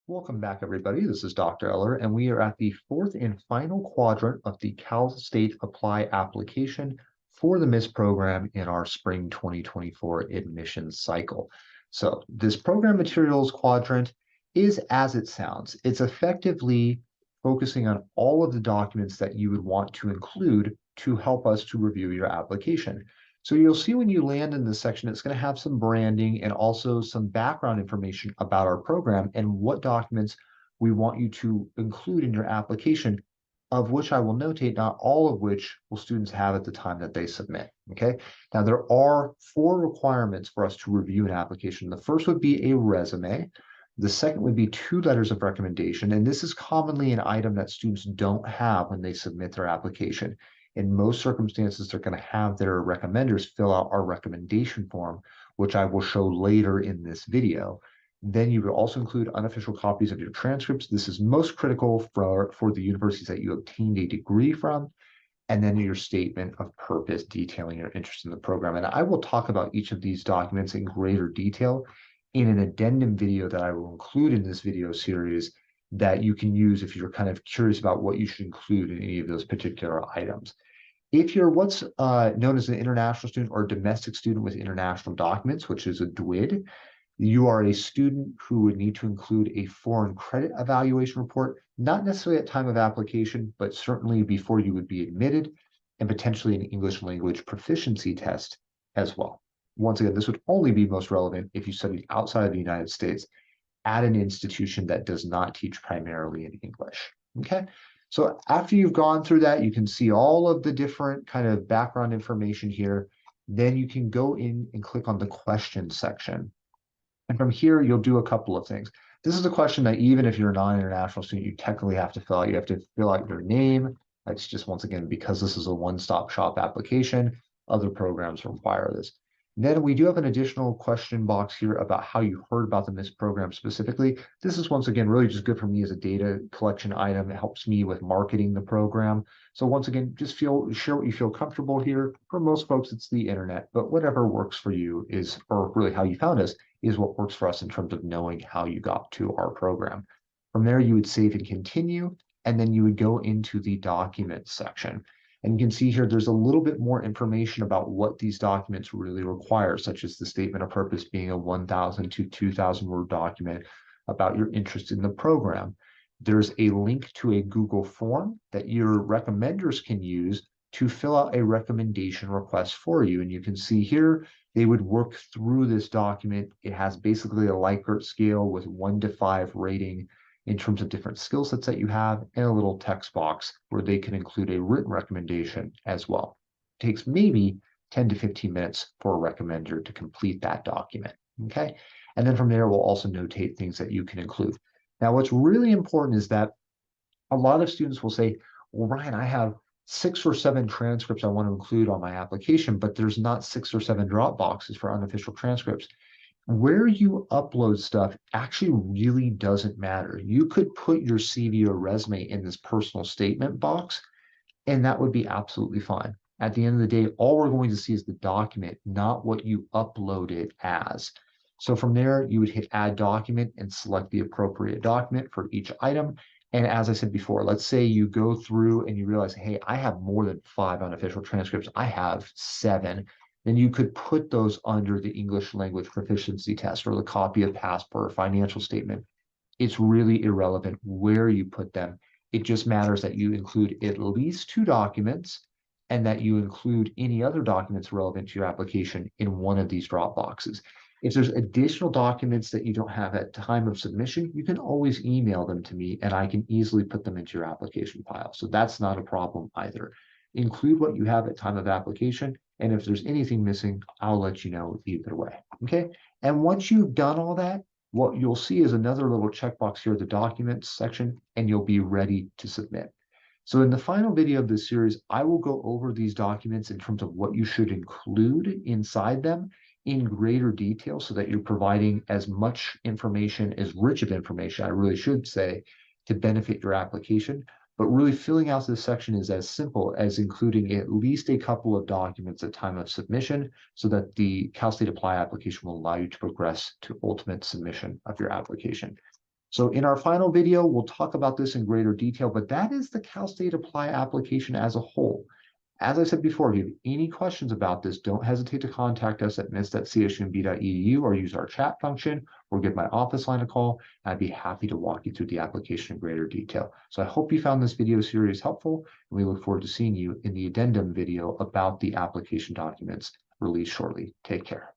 Welcome back, everybody. This is Dr. Eller, and we are at the fourth and final quadrant of the Cal State Apply application for the MIS program in our spring 2024 admissions cycle. So this program materials quadrant is as it sounds. It's effectively focusing on all of the documents that you would want to include to help us to review your application. So you'll see when you land in this section, it's going to have some branding and also some background information about our program and what documents we want you to include in your application, of which I will notate not all of which will students have at the time that they submit. Okay. Now there are four requirements for us to review an application. The first would be a resume. The second would be 2 letters of recommendation. And this is commonly an item that students don't have when they submit their application. In most circumstances, they're going to have their recommenders fill out our recommendation form, which I will show later in this video. Then you would also include unofficial copies of your transcripts. This is most critical for the universities that you obtained a degree from, and then your statement of purpose detailing your interest in the program. And I will talk about each of these documents in greater detail in an addendum video that I will include in this video series that you can use if you're kind of curious about what you should include in any of those particular items. If you're what's known as an international student or domestic student with international documents, which is a DWID, you are a student who would need to include a foreign credit evaluation report, not necessarily at time of application, but certainly before you would be admitted, and potentially an English language proficiency test as well. Once again, this would only be most relevant if you studied outside of the United States at an institution that does not teach primarily in English. Okay. So after you've gone through that, you can see all of the different kind of background information here. Then you can go in and click on the question section. And from here, you'll do a couple of things. This is a question that even if you're a non-international student, you technically have to fill out. You have to fill out your name. That's just, once again, because this is a one-stop shop application, other programs require this. Then we do have an additional question box here about how you heard about the MIS program specifically. This is, once again, really just good for me as a data collection item. It helps me with marketing the program. So once again, just share what you feel comfortable here. For most folks, it's the internet, but whatever works for you is, or really how you found us, is what works for us in terms of knowing how you got to our program. From there, you would save and continue, and then you would go into the documents section. And you can see here, there's a little bit more information about what these documents really require, such as the statement of purpose being a 1,000 to 2,000 word document about your interest in the program. There's a link to a Google form that your recommenders can use to fill out a recommendation request for you. And you can see here, they would work through this document. It has basically a Likert scale with 1 to 5 rating in terms of different skill sets that you have, and a little text box where they can include a written recommendation as well. It takes maybe 10 to 15 minutes for a recommender to complete that document, okay? And then from there, we'll also notate things that you can include. Now, what's really important is that a lot of students will say, well, Ryan, I have 6 or 7 transcripts I want to include on my application, but there's not 6 or 7 drop boxes for unofficial transcripts. Where you upload stuff actually really doesn't matter. You could put your CV or resume in this personal statement box, and that would be absolutely fine. At the end of the day, all we're going to see is the document, not what you upload it as. So from there, you would hit add document and select the appropriate document for each item. And as I said before, let's say you go through and you realize, hey, I have more than 5 unofficial transcripts. I have 7. Then you could put those under the English language proficiency test or the copy of passport or financial statement. It's really irrelevant where you put them. It just matters that you include at least 2 documents and that you include any other documents relevant to your application in one of these drop boxes. If there's additional documents that you don't have at time of submission, you can always email them to me and I can easily put them into your application file. So that's not a problem either. Include what you have at time of application. And if there's anything missing, I'll let you know either way. Okay. And once you've done all that, what you'll see is another little checkbox here, the documents section, and you'll be ready to submit. So in the final video of this series, I will go over these documents in terms of what you should include inside them in greater detail so that you're providing as much information, as rich of information, I really should say, to benefit your application. But really filling out this section is as simple as including at least a couple of documents at time of submission so that the Cal State Apply application will allow you to progress to ultimate submission of your application. So in our final video, we'll talk about this in greater detail, but that is the Cal State Apply application as a whole. As I said before, if you have any questions about this, don't hesitate to contact us at miss@csumb.edu or use our chat function or give my office line a call. I'd be happy to walk you through the application in greater detail. So I hope you found this video series helpful, and we look forward to seeing you in the addendum video about the application documents released shortly. Take care.